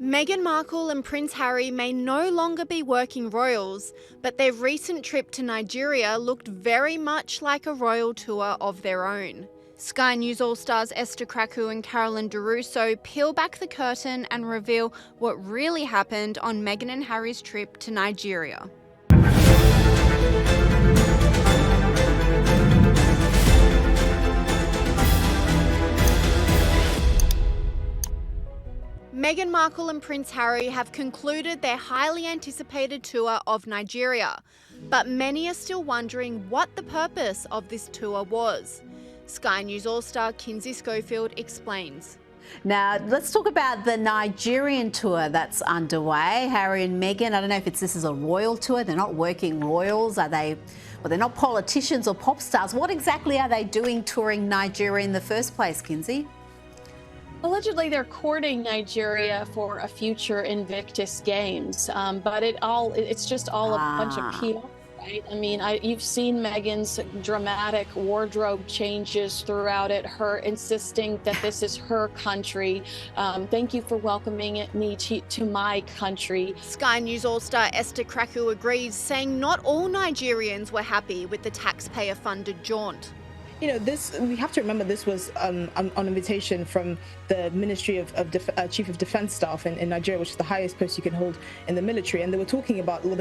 Meghan Markle and Prince Harry may no longer be working royals, but their recent trip to Nigeria looked very much like a royal tour of their own. Sky News All-Stars Esther Kuru and Caroline Russo peel back the curtain and reveal what really happened on Meghan and Harry's trip to Nigeria. Meghan Markle and Prince Harry have concluded their highly anticipated tour of Nigeria, but many are still wondering what the purpose of this tour was. Sky News All-Star Kinsey Schofield explains. Now, let's talk about the Nigerian tour that's underway. Harry and Meghan, I don't know if this is a royal tour. They're not working royals. Are they? Well, they're not politicians or pop stars. What exactly are they doing touring Nigeria in the first place, Kinsey? Allegedly, they're courting Nigeria for a future Invictus Games, but it's just all a bunch of PR, right? I mean, you've seen Meghan's dramatic wardrobe changes throughout it, her insisting that this is her country. Thank you for welcoming me to my country. Sky News All-Star Esther Kuru agrees, saying not all Nigerians were happy with the taxpayer-funded jaunt. You know, we have to remember this was on invitation from the Ministry of Chief of Defense Staff in Nigeria, which is the highest post you can hold in the military. And they were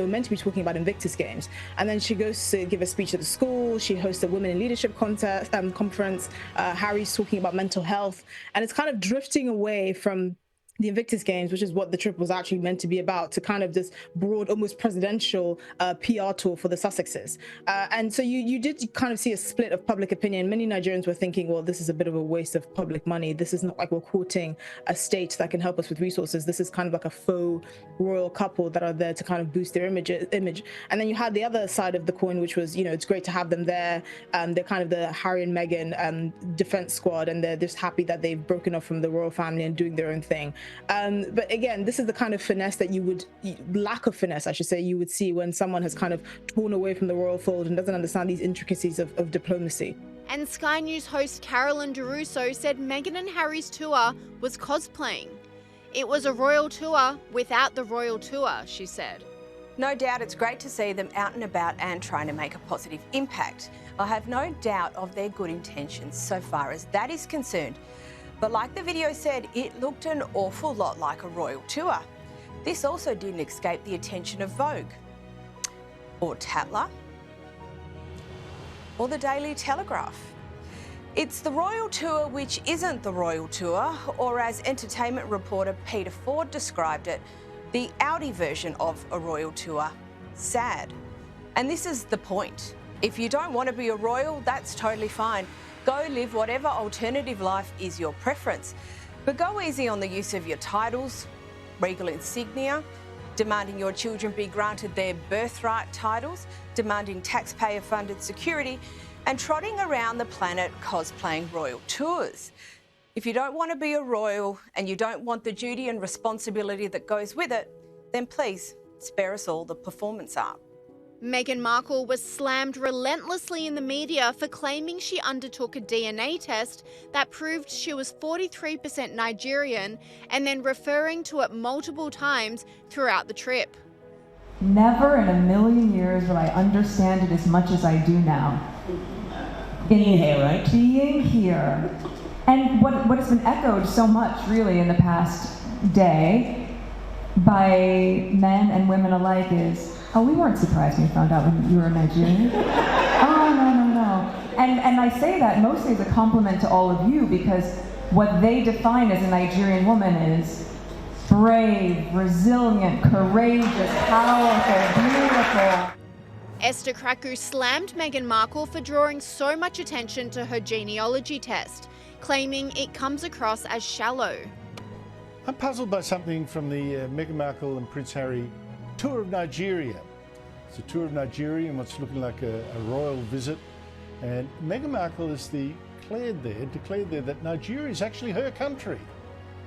meant to be talking about Invictus Games. And then she goes to give a speech at the school. She hosts a Women in Leadership conference. Harry's talking about mental health. And it's kind of drifting away from the Invictus Games, which is what the trip was actually meant to be about, to kind of this broad, almost presidential PR tour for the Sussexes. And so you did kind of see a split of public opinion. Many Nigerians were thinking, well, this is a bit of a waste of public money. This is not like we're courting a state that can help us with resources. This is kind of like a faux royal couple that are there to kind of boost their image. And then you had the other side of the coin, which was, you know, it's great to have them there. They're kind of the Harry and Meghan defense squad, and they're just happy that they've broken off from the royal family and doing their own thing. But again, this is the kind of finesse that lack of finesse, I should say, you would see when someone has kind of torn away from the royal fold and doesn't understand these intricacies of diplomacy. And Sky News host Caroline Russo said Meghan and Harry's tour was cosplaying. It was a royal tour without the royal tour, she said. No doubt it's great to see them out and about and trying to make a positive impact. I have no doubt of their good intentions so far as that is concerned. But like the video said, it looked an awful lot like a royal tour. This also didn't escape the attention of Vogue, or Tatler, or the Daily Telegraph. It's the royal tour which isn't the royal tour, or as entertainment reporter Peter Ford described it, the Audi version of a royal tour. Sad. And this is the point. If you don't want to be a royal, that's totally fine. Go live whatever alternative life is your preference. But go easy on the use of your titles, regal insignia, demanding your children be granted their birthright titles, demanding taxpayer-funded security, and trotting around the planet cosplaying royal tours. If you don't want to be a royal and you don't want the duty and responsibility that goes with it, then please spare us all the performance art. Meghan Markle was slammed relentlessly in the media for claiming she undertook a DNA test that proved she was 43% Nigerian, and then referring to it multiple times throughout the trip. Never in a million years would I understand it as much as I do now. Being here, right? Being here. And what has been echoed so much, really, in the past day by men and women alike is, oh, we weren't surprised when we found out when you were Nigerian. Oh, no. And I say that mostly as a compliment to all of you, because what they define as a Nigerian woman is brave, resilient, courageous, powerful, beautiful. Esther Kuru slammed Meghan Markle for drawing so much attention to her genealogy test, claiming it comes across as shallow. I'm puzzled by something from the Meghan Markle and Prince Harry tour of Nigeria. It's a tour of Nigeria and what's looking like a royal visit. And Meghan Markle has declared there that Nigeria is actually her country.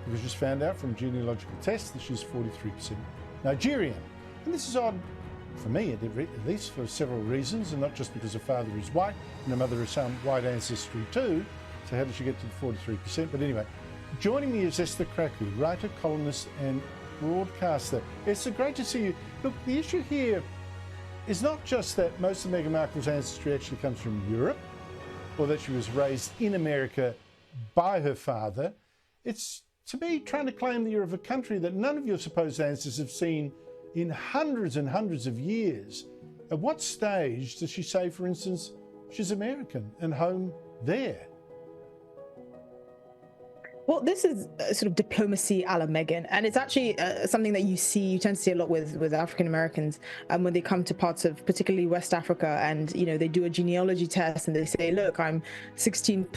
It was just found out from genealogical tests that she's 43% Nigerian. And this is odd for me, at least, for several reasons, and not just because her father is white and her mother has some white ancestry too. So how did she get to the 43%? But anyway, joining me is Esther Krakue, writer, columnist and broadcaster. It's great to see you. Look, the issue here is not just that most of Meghan Markle's ancestry actually comes from Europe, or that she was raised in America by her father. It's, to me, trying to claim that you're of a country that none of your supposed ancestors have seen in hundreds and hundreds of years. At what stage does she say, for instance, she's American and home there? Well, this is sort of diplomacy a la Meghan, and it's actually something that you tend to see a lot with African Americans when they come to parts of particularly West Africa, and they do a genealogy test and they say, look, I'm 16%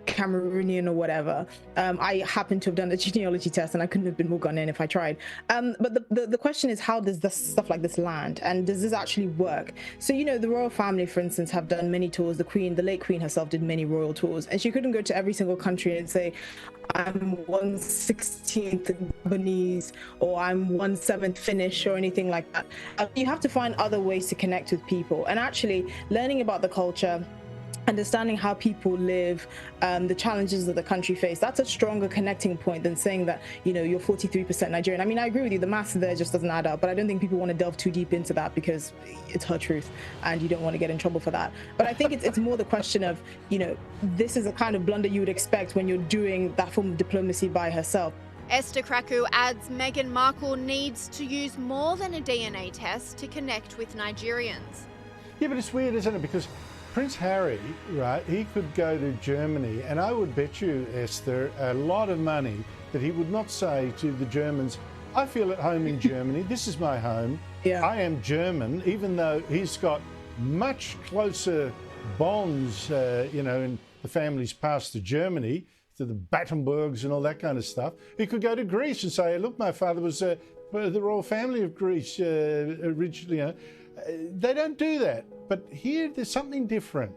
Cameroonian or whatever. I happen to have done a genealogy test and I couldn't have been more Ghanaian if I tried. But the question is, how does this stuff like this land, and does this actually work? So the royal family, for instance, have done many tours. The late Queen herself did many royal tours, and she couldn't go to every single country and say, I'm 1/16th Gabonese or I'm 1/7 Finnish or anything like that. You have to find other ways to connect with people, and actually learning about the culture, understanding how people live, the challenges that the country face. That's a stronger connecting point than saying that you're 43% Nigerian. I mean, I agree with you, the maths there just doesn't add up, but I don't think people want to delve too deep into that because it's her truth and you don't want to get in trouble for that. But I think it's more the question of this is a kind of blunder you would expect when you're doing that form of diplomacy by herself. Esther Kuru adds Meghan Markle needs to use more than a DNA test to connect with Nigerians. Yeah, but it's weird, isn't it? Because Prince Harry, right, he could go to Germany, and I would bet you, Esther, a lot of money that he would not say to the Germans, I feel at home in Germany, this is my home, I am German, even though he's got much closer bonds, in the family's past to Germany, to the Battenbergs and all that kind of stuff. He could go to Greece and say, look, my father was the royal family of Greece originally. They don't do that, but here there's something different.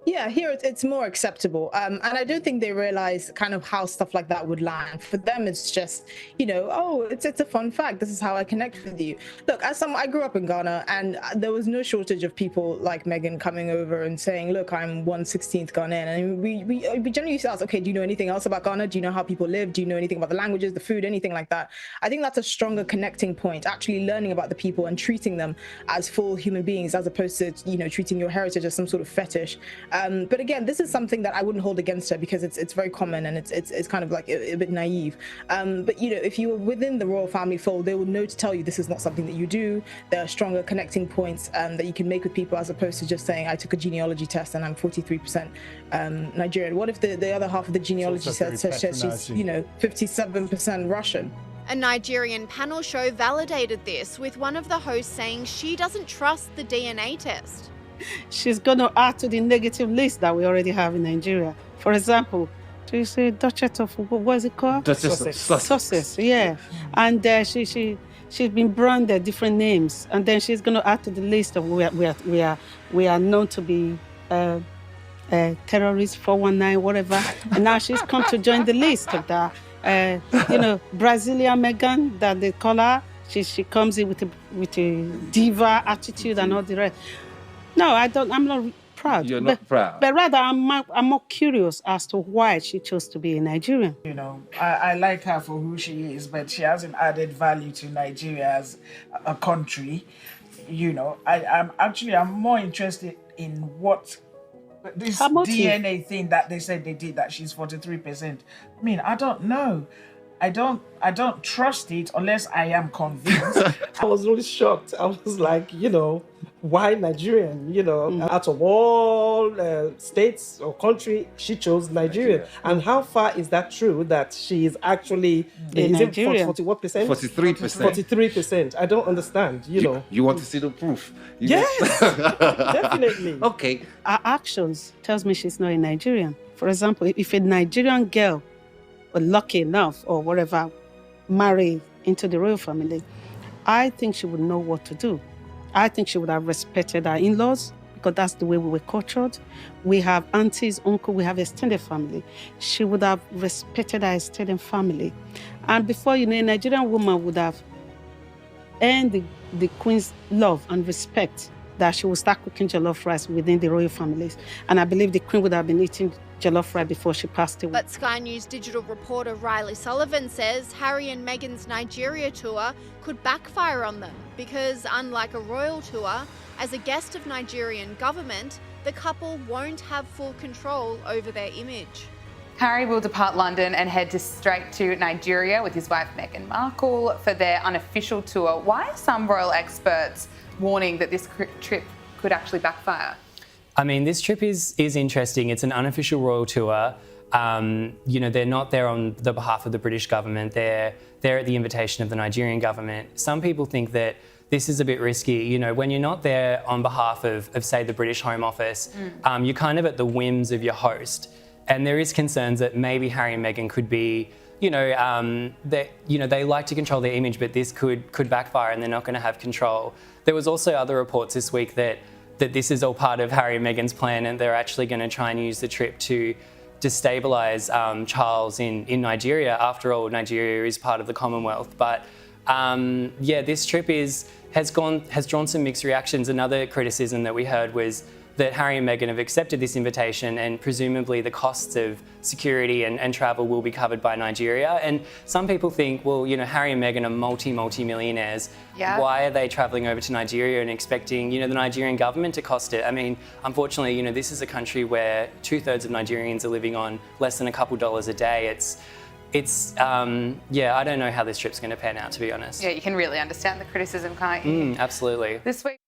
Yeah, here it's more acceptable. And I don't think they realize kind of how stuff like that would land. For them, it's just, oh, it's a fun fact. This is how I connect with you. Look, I grew up in Ghana, and there was no shortage of people like Meghan coming over and saying, look, I'm 1/16th Ghanaian. And we generally used to ask, okay, do you know anything else about Ghana? Do you know how people live? Do you know anything about the languages, the food, anything like that? I think that's a stronger connecting point, actually learning about the people and treating them as full human beings, as opposed to, treating your heritage as some sort of fetish. But again, this is something that I wouldn't hold against her because it's very common and it's kind of like a bit naive. But if you were within the royal family fold, they would know to tell you this is not something that you do. There are stronger connecting points that you can make with people, as opposed to just saying I took a genealogy test and I'm 43% Nigerian. What if the other half of the genealogy says she's 57% Russian? A Nigerian panel show validated this, with one of the hosts saying she doesn't trust the DNA test. She's going to add to the negative list that we already have in Nigeria. For example, do you say Duchess of, what is it called? Duchess of Sussex, yeah. And she's been branded different names, and then she's going to add to the list of we are known to be terrorists, 419, whatever. And now she's come to join the list of that. Brazilian Meghan, that they call her. She comes in with a diva attitude and all the rest. No, I don't. I'm not proud. You're not proud. But rather, I'm more curious as to why she chose to be a Nigerian. I like her for who she is, but she hasn't added value to Nigeria as a country. I'm more interested in what this DNA thing that they said they did, that she's 43%. I mean, I don't know. I don't trust it unless I am convinced. I was really shocked. I was like, why Nigerian? Out of all states or country, she chose Nigerian. And how far is that true that she is actually Nigerian? 41%? 43%. 43%. I don't understand, You want to see the proof? Yes, definitely. Okay. Her actions tells me she's not a Nigerian. For example, if a Nigerian girl were lucky enough or whatever, marry into the royal family, I think she would know what to do. I think she would have respected her in-laws, because that's the way we were cultured. We have aunties, uncle, we have extended family. She would have respected her extended family. And before a Nigerian woman would have earned the queen's love and respect that she will start cooking jollof rice within the royal families. And I believe the Queen would have been eating jollof rice before she passed away. But Sky News digital reporter Riley Sullivan says Harry and Meghan's Nigeria tour could backfire on them because, unlike a royal tour, as a guest of Nigerian government, the couple won't have full control over their image. Harry will depart London and head straight to Nigeria with his wife Meghan Markle for their unofficial tour. Why are some royal experts warning that this trip could actually backfire? I mean, this trip is interesting. It's an unofficial royal tour. They're not there on the behalf of the British government. They're there at the invitation of the Nigerian government. Some people think that this is a bit risky. When you're not there on behalf of say, the British Home Office, you're kind of at the whims of your host. And there is concerns that maybe Harry and Meghan could be, they like to control their image, but this could backfire and they're not going to have control. There was also other reports this week that this is all part of Harry and Meghan's plan and they're actually going to try and use the trip to destabilise Charles in Nigeria. After all, Nigeria is part of the Commonwealth. But this trip has drawn some mixed reactions. Another criticism that we heard was that Harry and Meghan have accepted this invitation and presumably the costs of security and travel will be covered by Nigeria. And some people think, well, Harry and Meghan are multi-millionaires. Yeah. Why are they travelling over to Nigeria and expecting, the Nigerian government to cost it? I mean, unfortunately, this is a country where 2/3 of Nigerians are living on less than a couple dollars a day. I don't know how this trip's going to pan out, to be honest. Yeah, you can really understand the criticism, can't you? Absolutely. This week.